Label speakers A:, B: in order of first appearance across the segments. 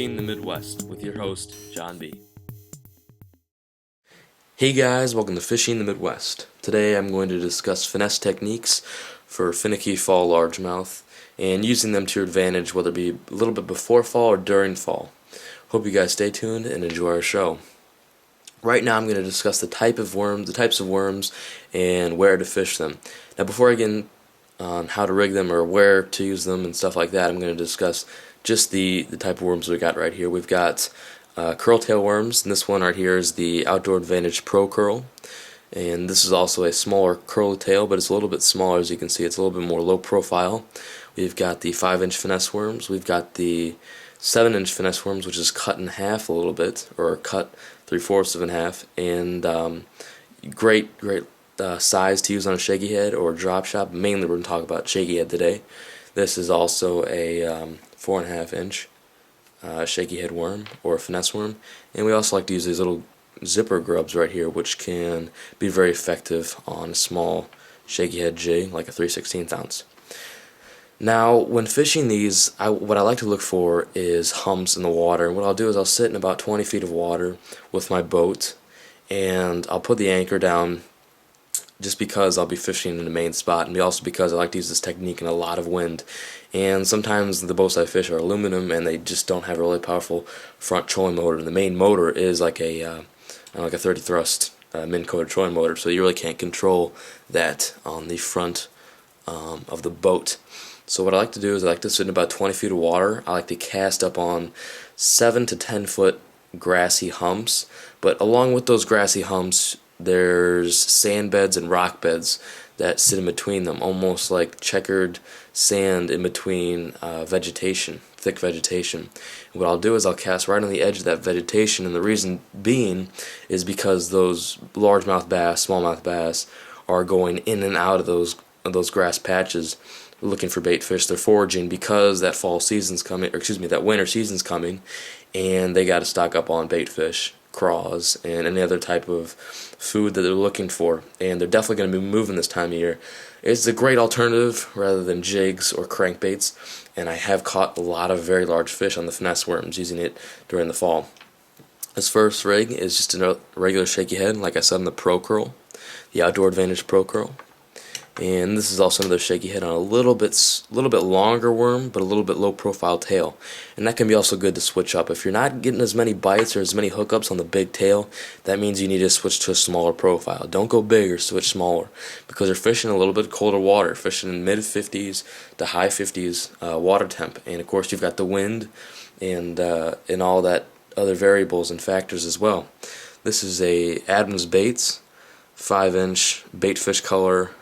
A: Fishing the Midwest with your host, John B. Hey guys, welcome to Fishing the Midwest. Today I'm going to discuss finesse techniques for finicky fall largemouth and using them to your advantage, whether it be a little bit before fall or during fall. Hope you guys stay tuned and enjoy our show. Right now I'm going to discuss the types of worms, and where to fish them. Now before I get on how to rig them or where to use them and stuff like that, I'm going to discuss just the type of worms we got right here. We've got curl tail worms, and this one right here is the Outdoor Advantage Pro Curl. And this is also a smaller curl tail, but it's a little bit smaller. As you can see, it's a little bit more low profile. We've got the 5-inch finesse worms. We've got the 7-inch finesse worms, which is cut in half a little bit, or cut 3/4 of in half, and great size to use on a shaky head or drop shot. Mainly we're going to talk about shaky head today. This is also a 4.5-inch shaky head worm or finesse worm, and we also like to use these little zipper grubs right here, which can be very effective on a small shaky head jig like a 3/16 ounce. Now when fishing these, what I like to look for is humps in the water, and what I'll do is I'll sit in about 20 feet of water with my boat, and I'll put the anchor down just because I'll be fishing in the main spot, and also because I like to use this technique in a lot of wind. And sometimes the boats I fish are aluminum and they just don't have a really powerful front trolling motor, and the main motor is like a 30 thrust Minn Kota trolling motor, so you really can't control that on the front of the boat. So what I like to do is I like to sit in about 20 feet of water. I like to cast up on 7 to 10 foot grassy humps, but along with those grassy humps there's sand beds and rock beds that sit in between them, almost like checkered sand in between vegetation, thick vegetation. And what I'll do is I'll cast right on the edge of that vegetation, and the reason being is because those largemouth bass, smallmouth bass, are going in and out of those grass patches looking for bait fish. They're foraging because that fall season's coming, or excuse me, that winter season's coming, and they got to stock up on bait fish, craws, and any other type of food that they're looking for, and they're definitely going to be moving this time of year. It's a great alternative rather than jigs or crankbaits, and I have caught a lot of very large fish on the finesse worms using it during the fall. This first rig is just a regular shaky head, like I said, on the Pro Curl, the Outdoor Advantage Pro Curl. And this is also another shaky head on a little bit longer worm, but a little bit low profile tail. And that can be also good to switch up. If you're not getting as many bites or as many hookups on the big tail, that means you need to switch to a smaller profile. Don't go big or switch smaller, because you're fishing a little bit colder water, fishing in mid 50s to high 50s water temp. And of course you've got the wind and all that other variables and factors as well. This is a Adams Baits 5-inch bait fish color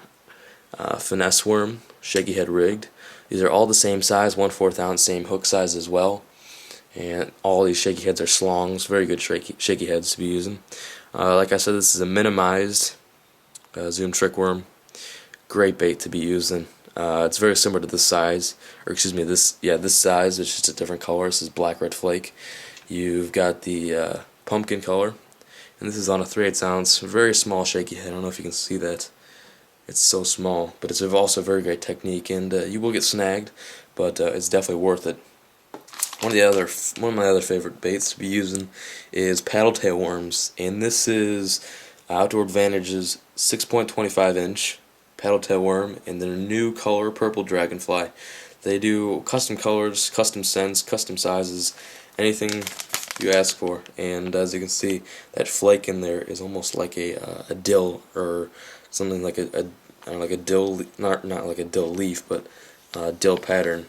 A: finesse worm, shaky head rigged. These are all the same size, 1/4 ounce, same hook size as well. And all these shaky heads are slongs, very good shaky heads to be using. Like I said, this is a minimized zoom trick worm. Great bait to be using. It's very similar to this size, or excuse me, this size. It's just a different color. This is black red flake. You've got the pumpkin color, and this is on a 3/8 ounce, very small shaky head. I don't know if you can see that. It's so small, but it's also a very great technique, and you will get snagged, but it's definitely worth it. One of my other favorite baits to be using is paddle tail worms, and this is Outdoor Advantage's 6.25-inch paddle tail worm in their new color, purple dragonfly. They do custom colors, custom scents, custom sizes, anything you ask for. And as you can see, that flake in there is almost like a dill, or something like like a dill, not like a dill leaf, but dill pattern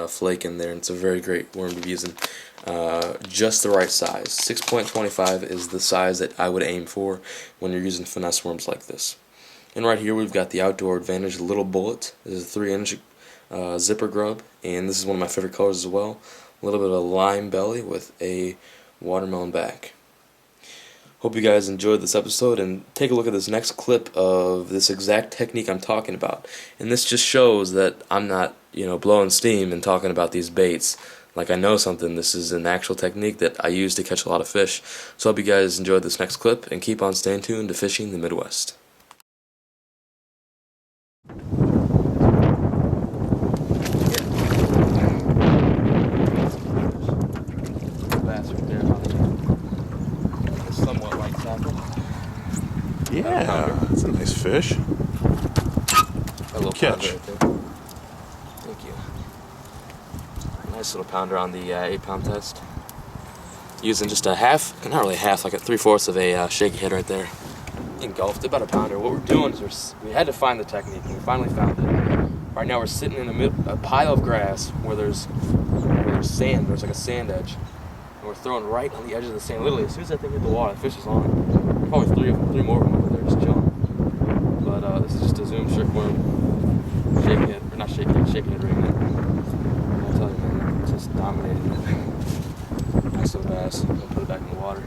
A: flake in there. And it's a very great worm to be using. Just the right size. 6.25 is the size that I would aim for when you're using finesse worms like this. And right here we've got the Outdoor Advantage Little Bullet. This is a 3-inch zipper grub, and this is one of my favorite colors as well. A little bit of a lime belly with a watermelon back. Hope you guys enjoyed this episode, and take a look at this next clip of this exact technique I'm talking about. And this just shows that I'm not, blowing steam and talking about these baits like I know something. This is an actual technique that I use to catch a lot of fish. So I hope you guys enjoyed this next clip, and keep on staying tuned to Fishing the Midwest. tackle.
B: Yeah, that's a nice fish.
A: A little
B: Catch.
A: pounder right there. Thank you. Nice little pounder on the 8-pound test. Using just a half, not really half, like a 3/4 of a shaky head right there. Engulfed about a pounder. What we're doing is we had to find the technique, and we finally found it. Right now we're sitting in a pile of grass where there's sand. There's like a sand edge, and we're throwing right on the edge of the sand. Literally, as soon as that thing hit the water, the fish is on it. There's probably three more of them over there just chilling. But this is just a zoom shirtworm, shaky head, or not shaky head rig. I'll tell you, man, it's just dominating it. Nice little bass. I'm gonna put it back in the water.